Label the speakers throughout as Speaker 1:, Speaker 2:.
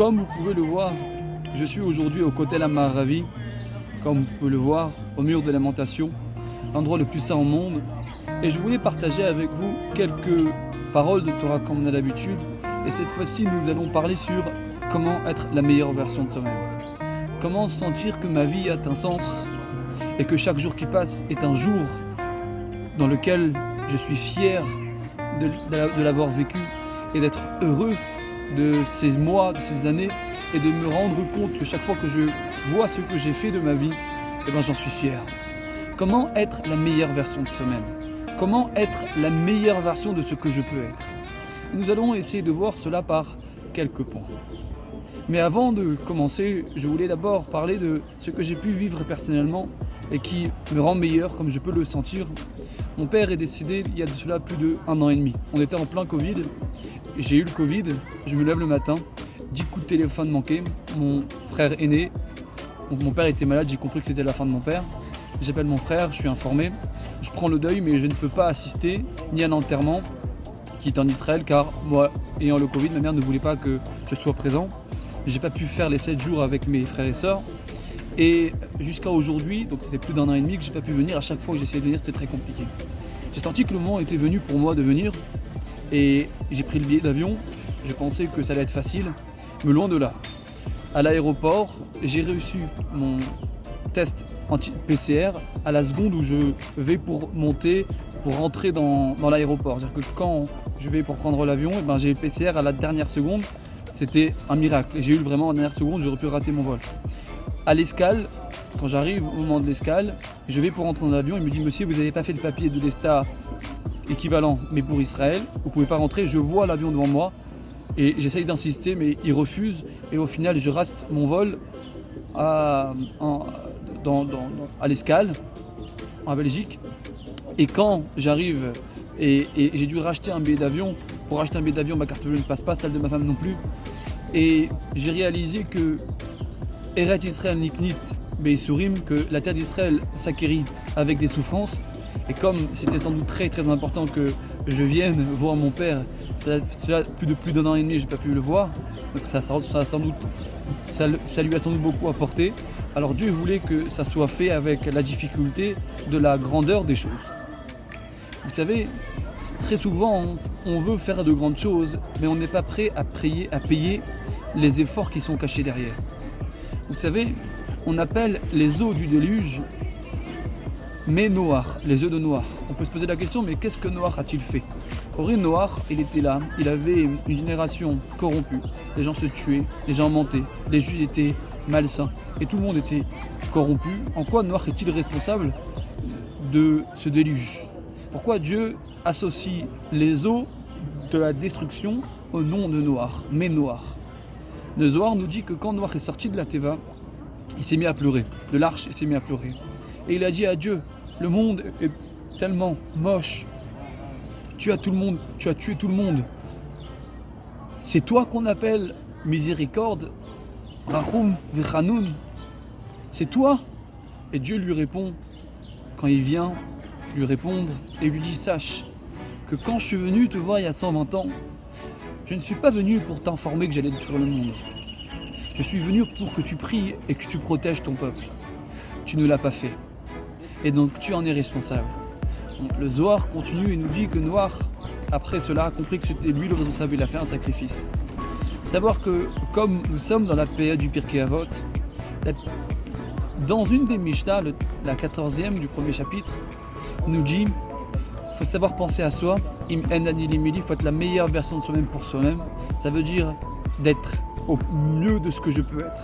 Speaker 1: Comme vous pouvez le voir, je suis aujourd'hui au Kotel Amaravi, comme vous pouvez le voir, au mur de lamentation, l'endroit le plus saint au monde. Et je voulais partager avec vous quelques paroles de Torah comme on a l'habitude. Et cette fois-ci, nous allons parler sur comment être la meilleure version de soi-même. Comment sentir que ma vie a un sens et que chaque jour qui passe est un jour dans lequel je suis fier de l'avoir vécu et d'être heureux de ces mois, de ces années, et de me rendre compte que chaque fois que je vois ce que j'ai fait de ma vie, j'en suis fier. Comment être la meilleure version de soi-même? Comment être la meilleure version de ce que je peux être? Nous allons essayer de voir cela par quelques points. Mais avant de commencer, je voulais d'abord parler de ce que j'ai pu vivre personnellement et qui me rend meilleur, comme je peux le sentir. Mon père est décédé il y a de cela plus d'1 an et demi. On était en plein Covid. J'ai eu le Covid, je me lève le matin, 10 coups de téléphone manqués, mon frère aîné, donc mon père était malade, j'ai compris que c'était la fin de mon père. J'appelle mon frère, je suis informé, je prends le deuil mais je ne peux pas assister ni à l'enterrement qui est en Israël car moi, ayant le Covid, ma mère ne voulait pas que je sois présent. J'ai pas pu faire les 7 jours avec mes frères et sœurs et jusqu'à aujourd'hui, donc ça fait plus d'1 an et demi que j'ai pas pu venir, à chaque fois que j'essayais de venir c'était très compliqué. J'ai senti que le moment était venu pour moi de venir. Et j'ai pris le billet d'avion, je pensais que ça allait être facile, mais loin de là. À l'aéroport, j'ai reçu mon test anti-PCR à la seconde où je vais pour monter, pour rentrer dans l'aéroport. C'est-à-dire que quand je vais pour prendre l'avion, j'ai le PCR à la dernière seconde, c'était un miracle. Et j'ai eu vraiment à la dernière seconde, j'aurais pu rater mon vol. À l'escale, quand j'arrive au moment de l'escale, je vais pour rentrer dans l'avion, il me dit « Monsieur, vous n'avez pas fait le papier de l'ESTA équivalent, mais pour Israël, vous pouvez pas rentrer, je vois l'avion devant moi et j'essaye d'insister mais il refuse et au final je rate mon vol à l'escale en Belgique et quand j'arrive et j'ai dû racheter un billet d'avion, pour acheter un billet d'avion ma carte bleue ne passe pas, celle de ma femme non plus et j'ai réalisé que Eret Israël Niknit Beisurim, que la terre d'Israël s'acquérit avec des souffrances. Et comme c'était sans doute très très important que je vienne voir mon père, cela plus d'1 an et demi, j'ai pas pu le voir, donc ça lui a sans doute beaucoup apporté. Alors Dieu voulait que ça soit fait avec la difficulté de la grandeur des choses. Vous savez, très souvent on veut faire de grandes choses, mais on n'est pas prêt à payer les efforts qui sont cachés derrière. Vous savez, on appelle les eaux du déluge mais Noach, les œufs de Noach. On peut se poser la question, mais qu'est-ce que Noach a-t-il fait? Henri Noach, il était là, il avait une génération corrompue. Les gens se tuaient, les gens mentaient, les juifs étaient malsains et tout le monde était corrompu. En quoi Noach est-il responsable de ce déluge? Pourquoi Dieu associe les eaux de la destruction au nom de Noach, mais Noach? Le Zohar nous dit que quand Noach est sorti de la Teva, il s'est mis à pleurer, de l'arche, il s'est mis à pleurer. Et il a dit à Dieu, le monde est tellement moche, tu as tué tout le monde. C'est toi qu'on appelle miséricorde, Rachum Vechanoun, c'est toi? Et Dieu lui répond, quand il vient lui répondre, et lui dit, sache que quand je suis venu te voir il y a 120 ans, je ne suis pas venu pour t'informer que j'allais détruire le monde. Je suis venu pour que tu pries et que tu protèges ton peuple. Tu ne l'as pas fait. Et donc tu en es responsable. Donc, le Zohar continue et nous dit que Noach, après cela, a compris que c'était lui le responsable, il a fait un sacrifice. Savoir que, comme nous sommes dans la période du Pirkei Avot, dans une des Mishnah, la 14e du premier chapitre, nous dit il faut savoir penser à soi, im en anilimili, il faut être la meilleure version de soi-même pour soi-même. Ça veut dire d'être au mieux de ce que je peux être.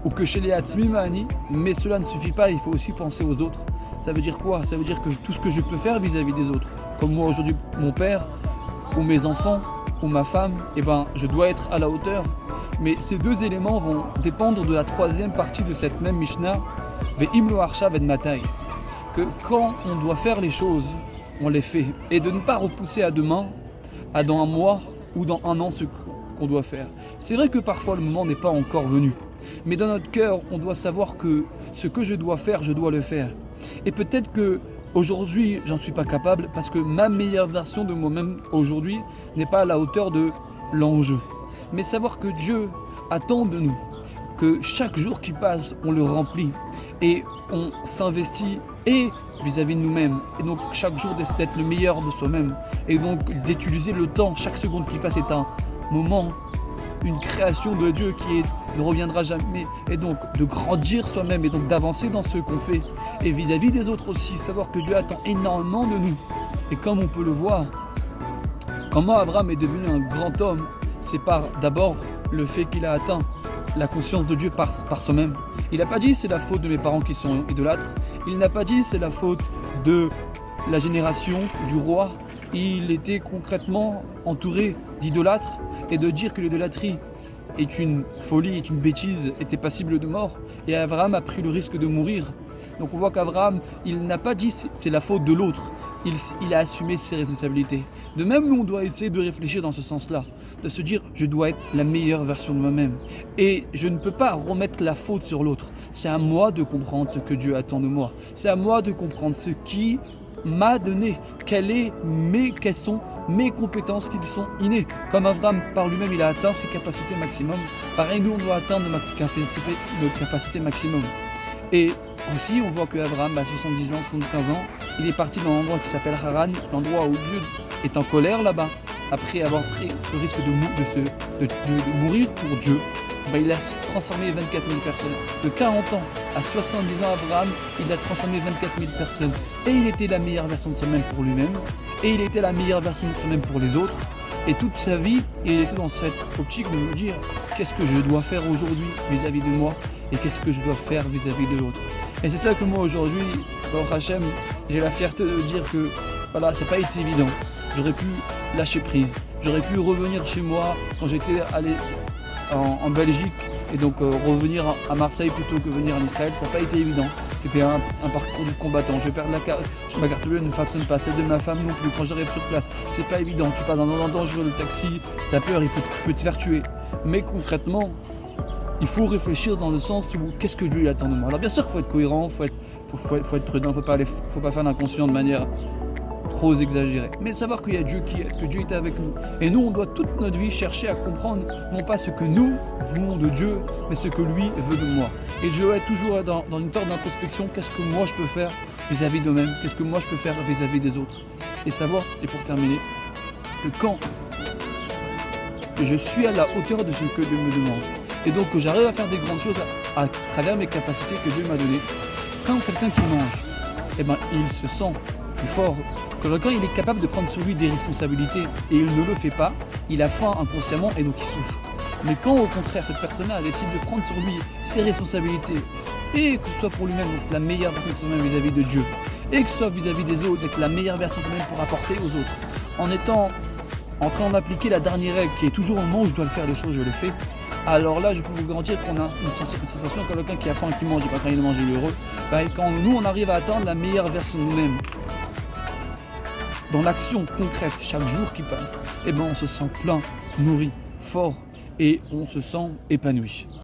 Speaker 1: Ou que chez les Hatzmimani, mais cela ne suffit pas, il faut aussi penser aux autres. Ça veut dire quoi? Ça veut dire que tout ce que je peux faire vis-à-vis des autres, comme moi aujourd'hui, mon père, ou mes enfants, ou ma femme, je dois être à la hauteur. Mais ces deux éléments vont dépendre de la troisième partie de cette même Mishnah, Ve'im lo arshav et matai, que quand on doit faire les choses, on les fait, et de ne pas repousser à demain, à dans un mois ou dans 1 an ce qu'on doit faire. C'est vrai que parfois le moment n'est pas encore venu, mais dans notre cœur, on doit savoir que ce que je dois faire, je dois le faire. Et peut-être que aujourd'hui, j'en suis pas capable parce que ma meilleure version de moi-même aujourd'hui n'est pas à la hauteur de l'enjeu. Mais savoir que Dieu, attend de nous que chaque jour qui passe, on le remplit et on s'investit et vis-à-vis de nous-mêmes. Et donc chaque jour d'être le meilleur de soi-même. Et donc d'utiliser le temps, chaque seconde qui passe est un moment, une création de Dieu qui ne reviendra jamais. Et donc de grandir soi-même et donc d'avancer dans ce qu'on fait. Et vis-à-vis des autres aussi, savoir que Dieu attend énormément de nous. Et comme on peut le voir, comment Abraham est devenu un grand homme, c'est par d'abord le fait qu'il a atteint la conscience de Dieu par soi-même. Il n'a pas dit c'est la faute de mes parents qui sont idolâtres. Il n'a pas dit c'est la faute de la génération du roi. Il était concrètement entouré d'idolâtres et de dire que l'idolâtrie est une folie, est une bêtise, était passible de mort. Et Abraham a pris le risque de mourir. Donc on voit qu'Abraham, il n'a pas dit c'est la faute de l'autre. Il a assumé ses responsabilités. De même, nous, on doit essayer de réfléchir dans ce sens-là, de se dire, je dois être la meilleure version de moi-même. Et je ne peux pas remettre la faute sur l'autre. C'est à moi de comprendre ce que Dieu attend de moi. C'est à moi de comprendre ce qui m'a donné, quelles sont mes compétences qui sont innées. Comme Abraham, par lui-même, il a atteint ses capacités maximum. Pareil, nous, on doit atteindre notre capacité maximum. Et aussi, on voit qu'Abraham, à 70 ans, 75 ans, il est parti dans l'endroit qui s'appelle Haran, l'endroit où Dieu est en colère là-bas, après avoir pris le risque de mourir pour Dieu. Il a transformé 24 000 personnes. De 40 ans à 70 ans, Abraham, il a transformé 24 000 personnes. Et il était la meilleure version de soi-même pour lui-même, et il était la meilleure version de soi-même pour les autres. Et toute sa vie, il était dans cette optique de me dire qu'est-ce que je dois faire aujourd'hui vis-à-vis de moi et qu'est-ce que je dois faire vis-à-vis de l'autre. Et c'est ça que moi aujourd'hui, Baruch Hashem, j'ai la fierté de dire que voilà, ça n'a pas été évident. J'aurais pu lâcher prise, j'aurais pu revenir chez moi quand j'étais allé en Belgique et donc revenir à Marseille plutôt que venir en Israël, ça n'a pas été évident. C'était un parcours du combattant. Je perds ma carte bleue, ne fonctionne pas, celle de ma femme non plus. Quand j'arrive sur place, c'est pas évident. Tu passes dans un endroit dangereux, le taxi, t'as peur, il peut te faire tuer. Mais concrètement, il faut réfléchir dans le sens où qu'est-ce que Dieu attend de moi. Alors bien sûr qu'il faut être cohérent, faut être prudent, faut pas faire l'inconscient de manière trop exagérée. Mais savoir qu'il y a Dieu que Dieu est avec nous. Et nous, on doit toute notre vie chercher à comprendre non pas ce que nous voulons de Dieu, mais ce que lui veut de moi. Et je dois être toujours dans une sorte d'introspection, qu'est-ce que moi je peux faire vis-à-vis de moi-même, qu'est-ce que moi je peux faire vis-à-vis des autres. Et savoir, et pour terminer, que quand je suis à la hauteur de ce que Dieu me demande, et donc que j'arrive à faire des grandes choses à travers mes capacités que Dieu m'a données, quand quelqu'un qui mange, il se sent plus fort. Quand il est capable de prendre sur lui des responsabilités et il ne le fait pas, il a faim inconsciemment et donc il souffre. Mais quand au contraire cette personne-là décide de prendre sur lui ses responsabilités et que ce soit pour lui-même donc la meilleure version de soi-même vis-à-vis de Dieu et que ce soit vis-à-vis des autres d'être la meilleure version de soi-même pour apporter aux autres, en train d'appliquer la dernière règle qui est toujours au moment où je dois le faire les choses, je le fais. Alors là, je peux vous garantir qu'on a une sensation comme quelqu'un qui a faim et qui mange et pas quand il mange, il est heureux. Quand nous, on arrive à atteindre la meilleure version de nous-mêmes, dans l'action concrète, chaque jour qui passe, on se sent plein, nourri, fort et on se sent épanoui.